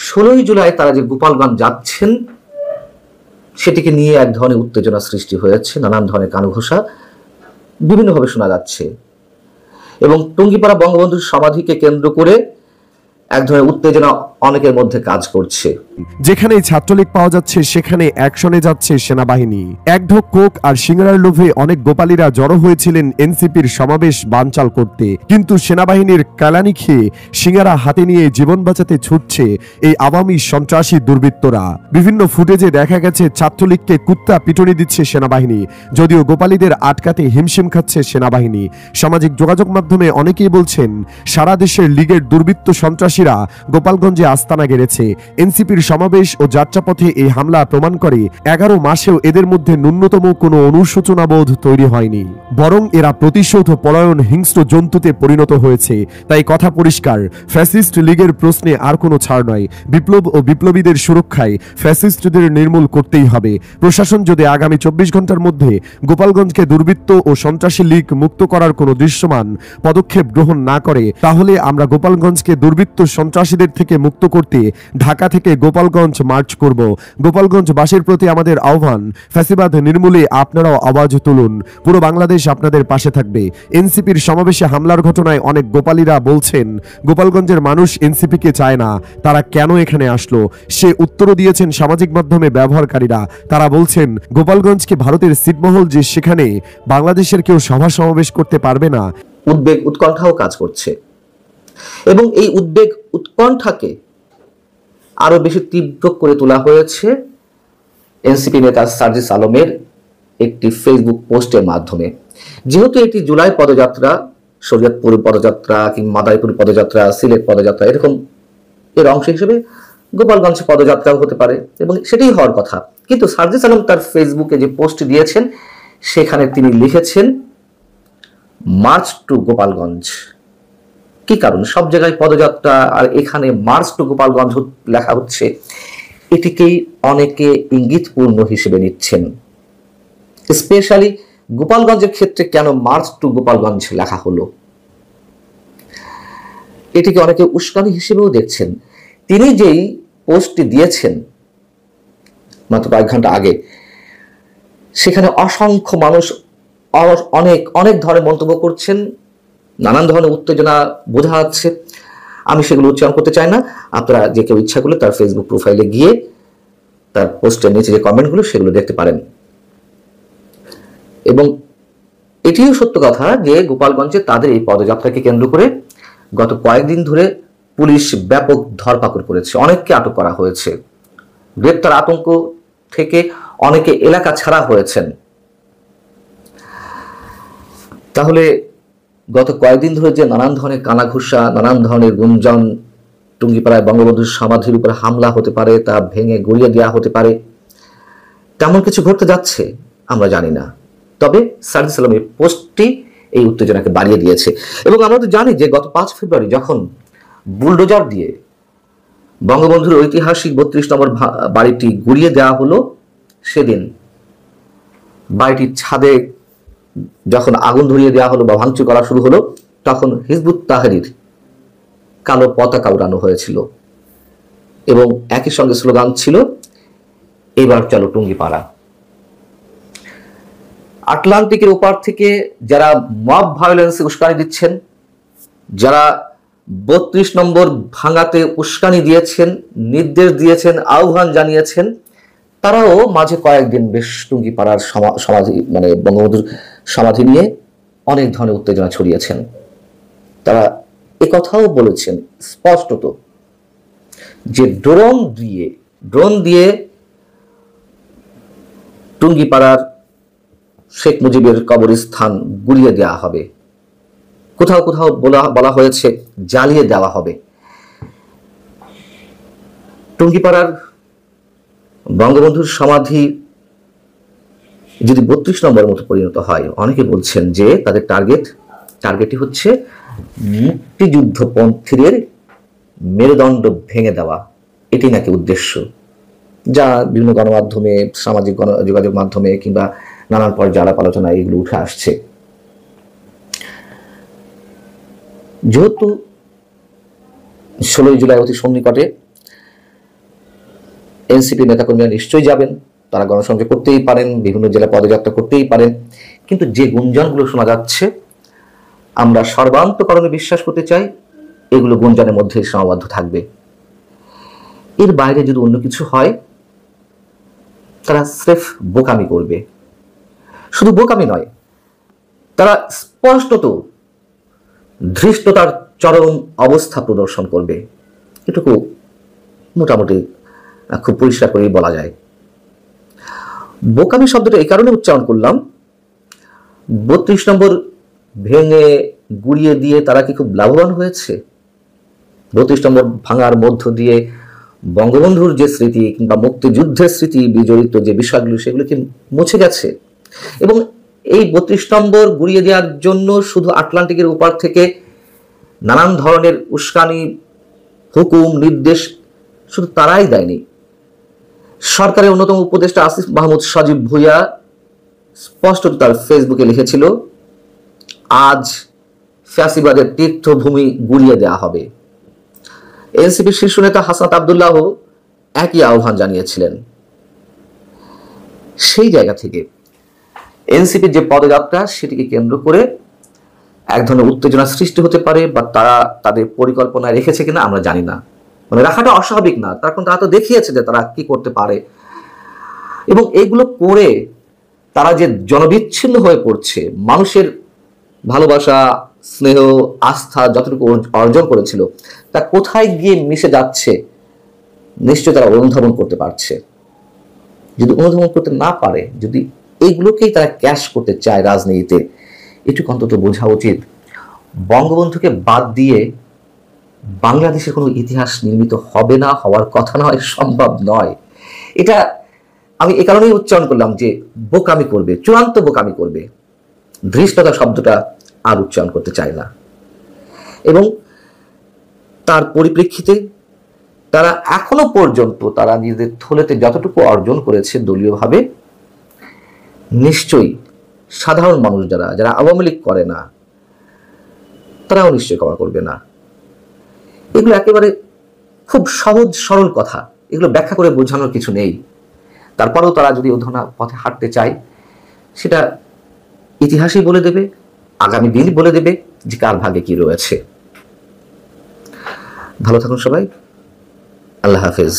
16 জুলাই তারা যে গোপালগঞ্জ যাচ্ছেন সেটিকে নিয়ে এক ধরনের উত্তেজনা সৃষ্টি হয়েছে, নানান ধরনের কানঘোষা বিভিন্নভাবে শোনা যাচ্ছে এবং টুঙ্গিপাড়া বঙ্গবন্ধুর সমাধিকে কেন্দ্র করে এক ধরনের উত্তেজনা অনেকের মধ্যে কাজ করছে। যেখানেই ছাত্রলীগ পাওয়া যাচ্ছে সেখানে অ্যাকশনে যাচ্ছে সেনাবাহিনী। এক ঢোক কোক আর সিঙ্গারার লোভে অনেক গোপালীরা জড়ো হয়েছিলেন এনসিপির সমাবেশ বানচাল করতে, কিন্তু সেনাবাহিনীর কালানি খেয়ে সিঙ্গারা হাতে নিয়ে জীবন বাঁচাতে ছুটছে এই আওয়ামী সন্ত্রাসী দুর্বৃত্তরা। বিভিন্ন ফুটেজে দেখা গেছে ছাত্রলীগকে কুত্তা পিটুনি দিচ্ছে সেনাবাহিনী, যদিও গোপালীদের আটকাতে হিমশিম খাচ্ছে সেনাবাহিনী। সামাজিক যোগাযোগ মাধ্যমে অনেকেই বলছেন সারা দেশের লীগের দুর্বৃত্ত সন্ত্রাসীরা গোপালগঞ্জে আস্তানা গেড়েছে। এনসিপির সমাবেশ ও যাত্রাপথে এই হামলা প্রমাণ করে 11 মাসেও এদের মধ্যে ন্যূনতম কোনো অনুশোচনাবোধ তৈরি হয়নি, বরং এরা প্রতিশোধ পরায়ণ হিংস্র জন্তুতে পরিণত হয়েছে। তাই কথা পরিষ্কার, ফ্যাসিস্ট লীগের প্রশ্নে আর কোনো ছাড় নয়। বিপ্লব ও বিপ্লবীদের সুরক্ষায় ফ্যাসিস্টদের নির্মূল করতেই হবে। প্রশাসন যদি আগামী 24 ঘন্টার মধ্যে গোপালগঞ্জকে দুর্বৃত্ত ও সন্ত্রাসী লীগ মুক্ত করার কোনো দৃশ্যমান পদক্ষেপ গ্রহণ না করে, তাহলে আমরা গোপালগঞ্জকে দুর্বৃত্ত সন্ত্রাসীদের থেকে মুক্ত করতে ঢাকা থেকে গোপালগঞ্জ মার্চ করব। গোপালগঞ্জবাসীর প্রতি আমাদের আহ্বান, ফ্যাসিবাদ নির্মূলে আপনারাও আওয়াজ তুলুন। পুরো বাংলাদেশ আপনাদের পাশে থাকবে। এনসিপির সমাবেশে হামলার ঘটনায় অনেক গোপালীরা বলছেন গোপালগঞ্জের মানুষ এনসিপিকে চায় না, তারা কেন এখানে আসলো সে উত্তরও দিয়েছেন সামাজিক মাধ্যমে ব্যবহারকারীরা। তারা বলছেন গোপালগঞ্জকে ভারতের ছিটমহল, যে সেখানে বাংলাদেশের কেউ সভা সমাবেশ করতে পারবে না। উদ্বেগ উৎকণ্ঠাও কাজ করছে এবং এই উদ্বেগ উৎকণ্ঠাকে আরো বেশি তীব্র করে তোলা হয়েছে এনসিপি নেতা সার্জিস আলমের একটি ফেসবুক পোস্টের মাধ্যমে। যেহেতু এটি জুলাই পদযাত্রা, শরীয়তপুর পদযাত্রা কিংবা মাদারীপুর পদযাত্রা, সিলেট পদযাত্রা, এরকম এর অংশ হিসেবে গোপালগঞ্জ পদযাত্রাও হতে পারে এবং সেটাই হওয়ার কথা, কিন্তু সার্জিস আলম তার ফেসবুকে যে পোস্ট দিয়েছেন সেখানে তিনি লিখেছেন মার্চ টু গোপালগঞ্জ। কি কারণ? সব জায়গায় পদযাত্রা আর এখানে মার্চ টু গোপালগঞ্জ লেখা হচ্ছে, এটিকেই অনেকে ইঙ্গিতপূর্ণ হিসেবে নিচ্ছেন। স্পেশালি গোপালগঞ্জের ক্ষেত্রে কেন মার্চ টু গোপালগঞ্জ লেখা হলো, এটিকে অনেকে উস্কানি হিসেবেও দেখছেন। তিনি যেই পোস্টটি দিয়েছেন মাত্র কয়েক ঘন্টা আগে, সেখানে অসংখ্য মানুষ অনেক অনেক ধরনের মন্তব্য করছেন, নানান ধরনের উত্তেজনা বোঝা যাচ্ছে। আমি সেগুলো উচ্চারণ করতে চাই না। আপনারা যে কেউ ইচ্ছা করলে তার ফেসবুক প্রোফাইলে গিয়ে তার পোস্টের নিচে যে কমেন্টগুলো সেগুলো দেখতে পারেন। এবং এটিও সত্য কথা যে গোপালগঞ্জে তাদের এই পদযাত্রাকে কেন্দ্র করে গত কয়েকদিন ধরে পুলিশ ব্যাপক ধরপাকড় করেছে, অনেককে আটক করা হয়েছে। গ্রেপ্তার আতঙ্ক থেকে অনেকে এলাকা ছাড়া হয়েছেন। তাহলে গত কয়েকদিন ধরে যে নানান ধরনের কানাঘুষা, নানান ধরনের গুঞ্জন, টুঙ্গিপাড়ায় বঙ্গবন্ধুর সমাধির উপর হামলা হতে পারে, তা ভেঙে গড়িয়ে দেওয়া হতে পারে, তেমন কিছু ঘটতে যাচ্ছে আমরা জানি না। তবে সার্জিস আলমের পোস্টটি এই উত্তেজনাকে বাড়িয়ে দিয়েছে। এবং আমরা তো জানি যে গত 5 ফেব্রুয়ারি যখন বুলডোজার দিয়ে বঙ্গবন্ধুর ঐতিহাসিক 32 নম্বর বাড়িটি গুড়িয়ে দেওয়া হলো, সেদিন বাড়িটির ছাদে যখন আগুন ধরিয়ে দেওয়া হলো বা ভাঙচুর করা শুরু হলো, তখন হিজবুত তাহরীর কালো পতাকা উড়ানো হয়েছিল এবং একই সঙ্গে স্লোগান ছিল, এবার চলো টুঙ্গিপাড়া। আটলান্টিকের ওপার থেকে যারা মব ভায়োলেন্সে উস্কানি দিচ্ছেন, যারা 32 নম্বর ভাঙাতে উস্কানি দিয়েছেন, নির্দেশ দিয়েছেন, আহ্বান জানিয়েছেন, তারাও মাঝে কয়েকদিন বেশ টুঙ্গিপাড়ার সমাধি মানে বঙ্গবন্ধুর সমাধি নিয়ে অনেক ধরনের উত্তেজনা ছড়িয়েছেন। তারা একথাও বলেছেন স্পষ্টত যে ড্রোন দিয়ে টুঙ্গিপাড়ার শেখ মুজিবের কবরস্থান গুড়িয়ে দেওয়া হবে, কোথাও কোথাও বলা হয়েছে জ্বালিয়ে দেওয়া হবে। টুঙ্গিপাড়ার বঙ্গবন্ধুর সমাধি যদি 32 নম্বরের মতো পরিণত হয়, অনেকে বলছেন যে তাদের টার্গেটই হচ্ছে মুক্তিযুদ্ধপন্থীদের মেরুদণ্ড ভেঙে দেওয়া। এটি নাকি উদ্দেশ্য, যা বিভিন্ন গণমাধ্যমে, সামাজিক যোগাযোগ মাধ্যমে কিংবা নানান পর্যায়ে আলাপ আলোচনায় এগুলো উঠে আসছে। যেহেতু 16 জুলাই অতি সন্নিকটে, এনসিপি নেতাকর্মীরা নিশ্চয়ই যাবেন, তারা গণসংযোগ করতেই পারেন, বিভিন্ন জেলা পদযাত্রা করতেই পারেন, কিন্তু যে গুঞ্জনগুলো শোনা যাচ্ছে আমরা সর্বান্তকরণে বিশ্বাস করতে চাই এগুলো গুঞ্জনের মধ্যে সীমাবদ্ধ থাকবে। এর বাইরে যদি অন্য কিছু হয় তারা স্রেফ বোকামি করবে। শুধু বোকামি নয়, তারা স্পষ্টত ধৃষ্টতার চরম অবস্থা প্রদর্শন করবে। এটুকু মোটামুটি খুব পরিষ্কার করেই বলা যায়। বোকামি শব্দটা এই কারণে উচ্চারণ করলাম, 32 নম্বর ভেঙে গুড়িয়ে দিয়ে তারা কি খুব লাভবান হয়েছে? 32 নম্বর ভাঙার মধ্য দিয়ে বঙ্গবন্ধুর যে স্মৃতি কিংবা মুক্তিযুদ্ধের স্মৃতি বিজড়িত যে বিষয়গুলো সেগুলো কি মুছে গেছে? এবং এই 32 নম্বর গুড়িয়ে দেওয়ার জন্য শুধু আটলান্টিকের উপর থেকে নানান ধরনের উস্কানি, হুকুম, নির্দেশ শুধু তারাই দেয়নি। সরকারের অন্যতম উপদেষ্টা আসিফ মাহমুদ সজীব ভুঁইয়া স্পষ্ট তার ফেসবুকে লিখেছিল, আজ ফ্যাসিবাদের তীর্থভূমি গুড়িয়ে দেওয়া হবে। এনসিপির শীর্ষ নেতা হাসনাত আব্দুল্লাহ একই আহ্বান জানিয়েছিলেন। সেই জায়গা থেকে এনসিপির যে পদযাত্রা সেটিকে কেন্দ্র করে এক ধরনের উত্তেজনা সৃষ্টি হতে পারে, বা তারা তাদের পরিকল্পনায় রেখেছে কিনা আমরা জানি না। মানে রাখাটা অস্বাভাবিক না, তার কারণ তারা তো দেখিয়েছে যে তারা কি করতে পারে। এবং এইগুলো করে তারা যে জনবিচ্ছিন্ন হয়ে পড়ছে, মানুষের ভালোবাসা, স্নেহ, আস্থা যতটুকু অর্জন করেছিল তা কোথায় গিয়ে মিশে যাচ্ছে নিশ্চয় তারা অনুধাবন করতে পারছে। যদি অনুধাবন করতে না পারে, যদি এইগুলোকেই তারা ক্যাশ করতে চায় রাজনীতিতে, এটুকু অন্তত বোঝা উচিত বঙ্গবন্ধুকে বাদ দিয়ে বাংলাদেশের কোনো ইতিহাস নির্মিত হবে না, হওয়ার কথা নয়, সম্ভব নয়। এটা আমি এ কারণেই উচ্চারণ করলাম যে বোকামি করবে, চূড়ান্ত বোকামি করবে। ধৃষ্টতা শব্দটা আর উচ্চারণ করতে চায় না। এবং তার পরিপ্রেক্ষিতে তারা এখনো পর্যন্ত তারা নিজেদের থলেতে যতটুকু অর্জন করেছে দলীয়ভাবে, নিশ্চয়ই সাধারণ মানুষ যারা আওয়ামী লীগ করে না তারাও নিশ্চয়ই ক্ষমা করবে না। এগুলো একেবারে খুব সহজ সরল কথা, এগুলো ব্যাখ্যা করে বোঝানোর কিছু নেই। তারপরেও তারা যদি অধুনা পথে হাঁটতে চায়, সেটা ইতিহাসই বলে দেবে, আগামী দিন বলে দেবে যে কার ভাগ্যে কি রয়েছে। ভালো থাকুন সবাই, আল্লাহ হাফেজ।